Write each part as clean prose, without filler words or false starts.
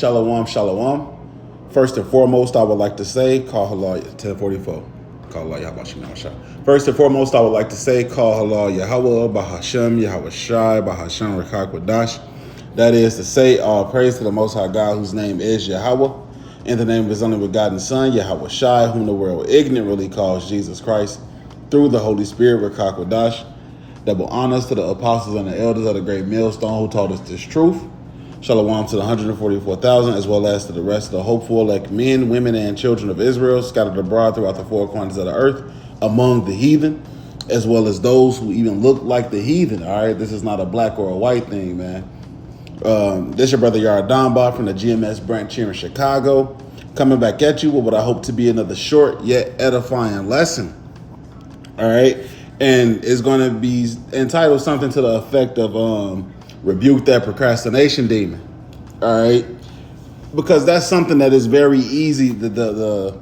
Shalom, shalom. First and foremost, I would like to say, call halal 1044. Call halal Yahweh Shem Shai. First and foremost, I would like to say, call halal Yahweh, Bahashem, Yahweh Shai, Bahashem Rekak Wadash. That is to say, all praise to the Most High God, whose name is Yahweh, in the name of his only begotten Son, Yahweh Shai, whom the world ignorantly calls Jesus Christ, through the Holy Spirit, Rekak Wadash. Double honors to the apostles and the elders of the great millstone who taught us this truth. Shalom to the 144,000, as well as to the rest of the hopeful elect men, women, and children of Israel scattered abroad throughout the four corners of the earth among the heathen, as well as those who even look like the heathen. All right, this is not a black or a white thing, man. This your brother Yara Donba from the GMS branch here in Chicago, coming back at you with what I hope to be another short yet edifying lesson. All right, and it's going to be entitled something to the effect of rebuke that procrastination demon. All right, because that's something that is very easy. The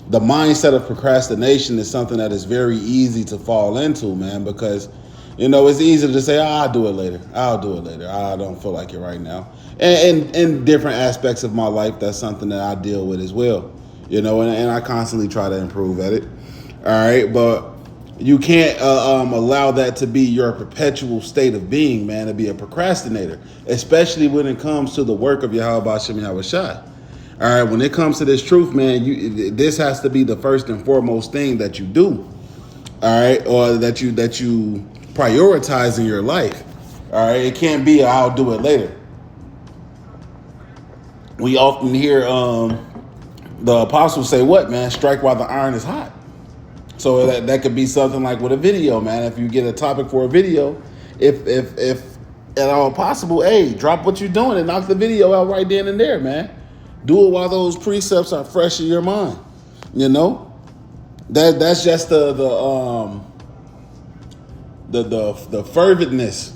mindset of procrastination is something that is very easy to fall into, man, because it's easy to just say, I'll do it later. I don't feel like it right now. And in different aspects of my life, that's something that I deal with as well. And I constantly try to improve at it. All right, but you can't allow that to be your perpetual state of being, man, to be a procrastinator, especially when it comes to the work of Yahweh Shem Yahweh Shai. All right, when it comes to this truth, man, this has to be the first and foremost thing that you do. All right, or that you prioritize in your life. All right, it can't be I'll do it later. We often hear the apostles say, what, man? Strike while the iron is hot. So that could be something like with a video, man. If you get a topic for a video, if at all possible, hey, drop what you're doing and knock the video out right then and there, man. Do it while those precepts are fresh in your mind. That's just the ferventness.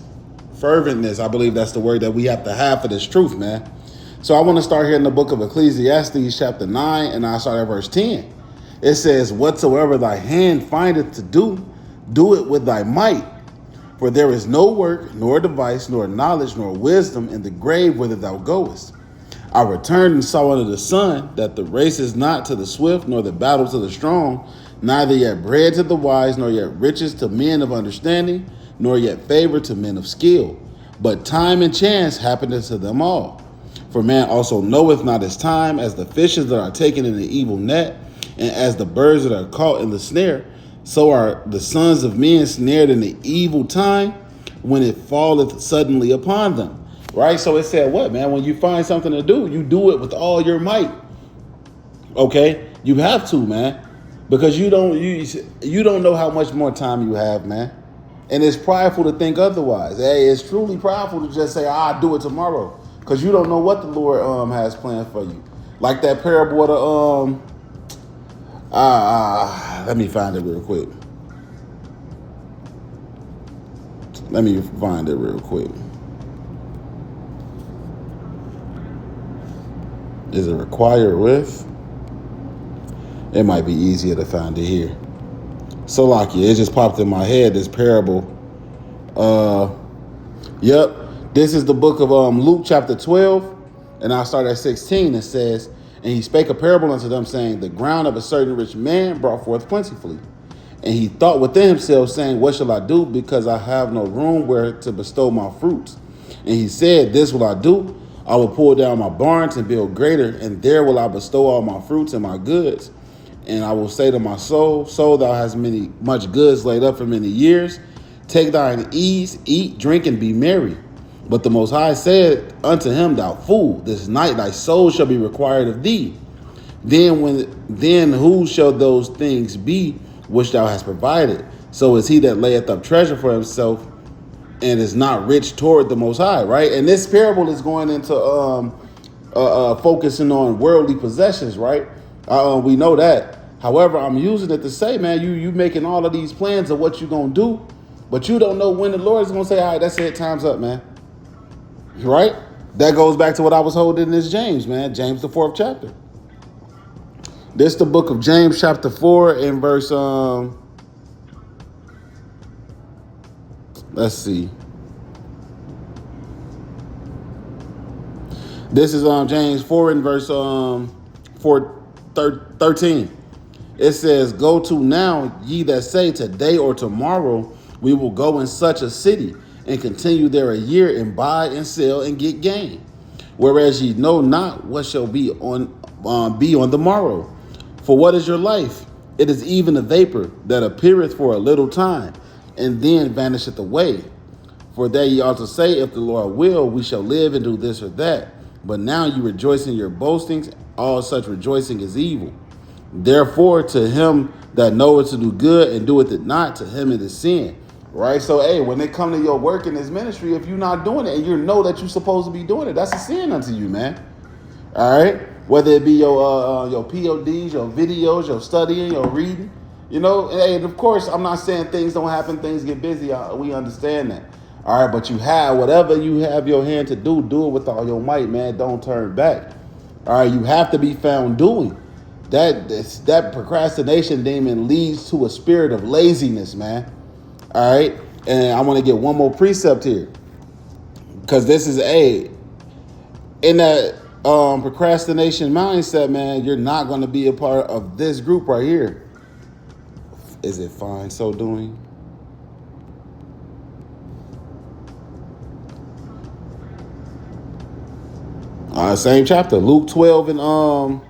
I believe that's the word that we have to have for this truth, man. So I want to start here in the book of Ecclesiastes, chapter 9, and I'll start at verse 10. It says, whatsoever thy hand findeth to do, do it with thy might. For there is no work, nor device, nor knowledge, nor wisdom in the grave whither thou goest. I returned and saw under the sun that the race is not to the swift, nor the battle to the strong, neither yet bread to the wise, nor yet riches to men of understanding, nor yet favor to men of skill. But time and chance happeneth to them all. For man also knoweth not his time, as the fishes that are taken in the evil net, and as the birds that are caught in the snare, so are the sons of men snared in the evil time when it falleth suddenly upon them. Right? So it said what, man? When you find something to do, you do it with all your might. Okay? You have to, man. Because you don't know how much more time you have, man. And it's prideful to think otherwise. Hey, it's truly prideful to just say, I'll do it tomorrow. Because you don't know what the Lord has planned for you. Like that parable of the let me find it real quick. Is it required with? It might be easier to find it here. So, it just popped in my head, this parable. Yep. This is the book of Luke chapter 12. And I'll start at 16. It says, and he spake a parable unto them, saying, the ground of a certain rich man brought forth plentifully. And he thought within himself, saying, what shall I do? Because I have no room where to bestow my fruits. And he said, this will I do. I will pull down my barns and build greater, and there will I bestow all my fruits and my goods. And I will say to my soul, soul, thou hast much goods laid up for many years. Take thine ease, eat, drink, and be merry. But the Most High said unto him, thou fool, this night thy soul shall be required of thee. Then who shall those things be which thou hast provided? So is he that layeth up treasure for himself and is not rich toward the Most High, right? And this parable is going into focusing on worldly possessions, right? We know that. However, I'm using it to say, man, you making all of these plans of what you're going to do, but you don't know when the Lord is going to say, all right, that's it, time's up, man. Right? That goes back to what I was holding in this James, man. James, the 4th chapter. This the book of James, chapter 4, and verse, let's see. This is James 4 and verse 13. It says, "Go to now, ye that say today or tomorrow we will go in such a city and continue there a year and buy and sell and get gain. Whereas ye know not what shall be on the morrow. For what is your life? It is even a vapor that appeareth for a little time, and then vanisheth away. For there ye ought to say, if the Lord will, we shall live and do this or that. But now you rejoice in your boastings. All such rejoicing is evil. Therefore, to him that knoweth to do good and doeth it not, to him it is sin." Right? So, hey, when they come to your work in this ministry, if you're not doing it and you know that you're supposed to be doing it, that's a sin unto you, man. All right? Whether it be your PODs, your videos, your studying, your reading. You know, and of course, I'm not saying things don't happen, things get busy. We understand that. All right, but you have whatever you have your hand to do it with all your might, man. Don't turn back. All right, you have to be found doing. That procrastination demon leads to a spirit of laziness, man. All right, and I want to get one more precept here, because this is in that procrastination mindset, man. You're not going to be a part of this group right here. Is it fine so doing? Same chapter, Luke 12 and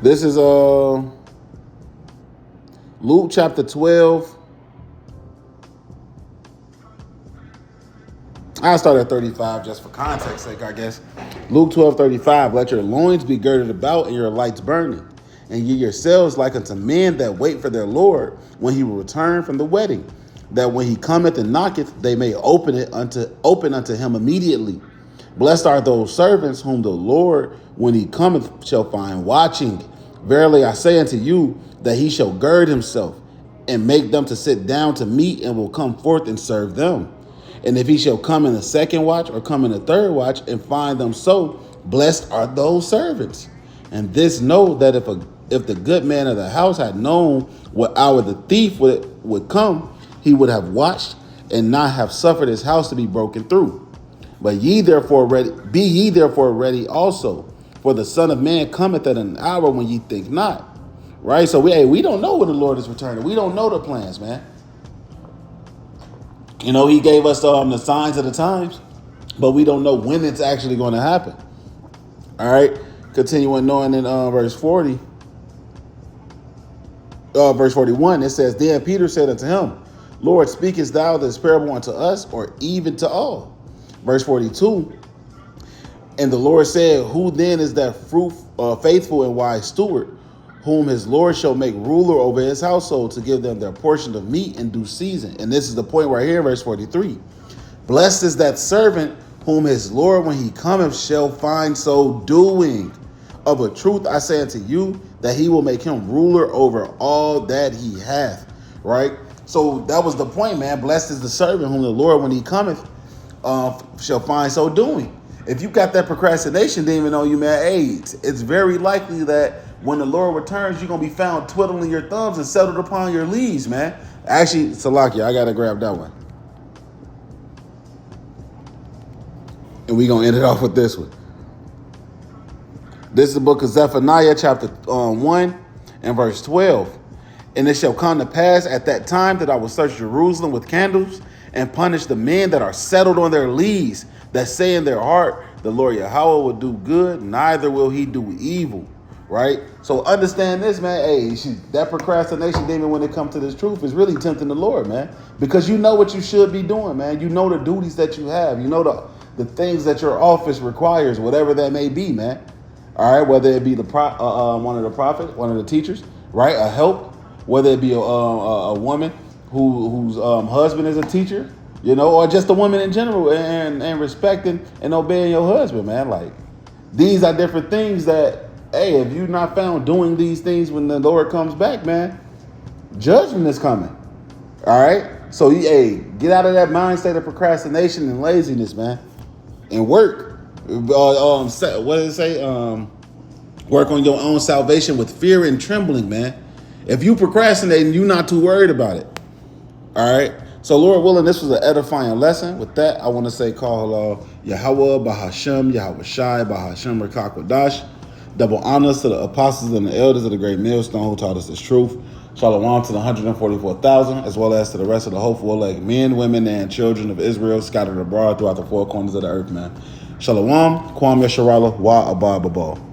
this is Luke chapter 12. I'll start at 35 just for context sake, I guess. Luke 12:35. "Let your loins be girded about and your lights burning, and ye yourselves like unto men that wait for their Lord when he will return from the wedding, that when he cometh and knocketh, they may open unto him immediately. Blessed are those servants whom the Lord, when he cometh, shall find watching. Verily I say unto you, that he shall gird himself and make them to sit down to meat, and will come forth and serve them. And if he shall come in the second watch or come in the third watch and find them so, blessed are those servants. And this know that if the good man of the house had known what hour the thief would come, he would have watched and not have suffered his house to be broken through. But be ye therefore ready also, for the Son of Man cometh at an hour when ye think not." Right? So we don't know when the Lord is returning. We don't know the plans, man. You know, he gave us the signs of the times, but we don't know when it's actually going to happen. All right. Continuing on in verse 40. Verse 41, it says, "Then Peter said unto him, Lord, speakest thou this parable unto us, or even to all?" Verse 42, "And the Lord said, Who then is that faithful and wise steward, whom his Lord shall make ruler over his household, to give them their portion of meat in due season?" And this is the point right here, verse 43. "Blessed is that servant whom his Lord, when he cometh, shall find so doing. Of a truth I say unto you, that he will make him ruler over all that he hath." Right? So that was the point, man. Blessed is the servant whom the Lord, when he cometh, shall find so doing. If you got that procrastination demon on you, man, it's very likely that when the Lord returns, you're going to be found twiddling your thumbs and settled upon your leaves, man. Actually, Salakia, I got to grab that one. And we're going to end it off with this one. This is the book of Zephaniah, chapter 1 and verse 12. "And it shall come to pass at that time that I will search Jerusalem with candles and punish the men that are settled on their lees, that say in their heart, the Lord Yahweh will do good, neither will he do evil." Right? So understand this, man. That procrastination demon, when it comes to this truth, is really tempting the Lord, man. Because you know what you should be doing, man. You know the duties that you have. You know the things that your office requires, whatever that may be, man. All right? Whether it be one of the prophets, one of the teachers, right? A help. Whether it be a woman whose husband is a teacher, you know, or just a woman in general, and respecting and obeying your husband, man. Like, these are different things that, if you're not found doing these things when the Lord comes back, man, judgment is coming. All right? So, get out of that mindset of procrastination and laziness, man, and work. What does it say? Work on your own salvation with fear and trembling, man. If you procrastinating, you're not too worried about it. All right. So Lord willing, this was an edifying lesson. With that, I want to say call halal Yahweh Bahashem, Yahweh Shai, Bahashem Rekakwadash. Double honors to the apostles and the elders of the great millstone who taught us this truth. Shalom to the 144,000, as well as to the rest of the hopeful elect men, women, and children of Israel scattered abroad throughout the four corners of the earth, man. Shalom, Kwam Yasharala, Wa Abba Babal.